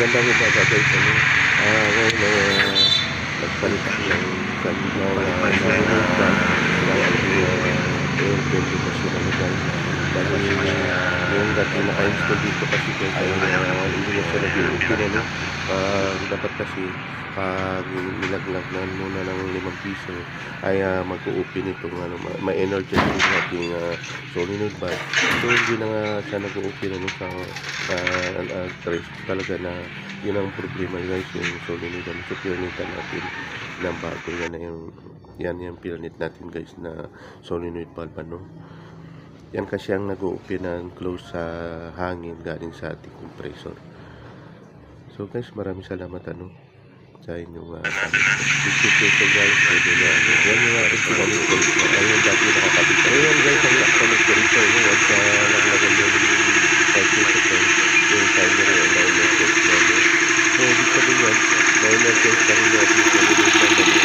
magandang umaga guys. Ngayon nagpalit ako ng solenoid bulb ng ating air ventilation guys. Bali yung dati naka-install dito kasi guys ay hindi na siya nag-i-open dapat kasi pag nilaglag muna ng 5 piso ay mag-open itong ma-energize yung ating solenoid bulb. So hindi na nga siya nag-open trace talaga na yun ang problema guys, yung solenoid bulb. So pinalitan natin ng bago yan pinlit natin guys na solenoid bulb yan kasi ang nag-open and close sa hangin galing sa ating compressor. So guys, maraming salamat sa inyong distribution guys. Yan yung ating pinalitan. Ayun dati nakakabit. Ayun guys, ang actual compressor once naglagan yung compressor yung timer yung na-emergency namin. So ibig sabihin yan, na-emergency pa rin natin sa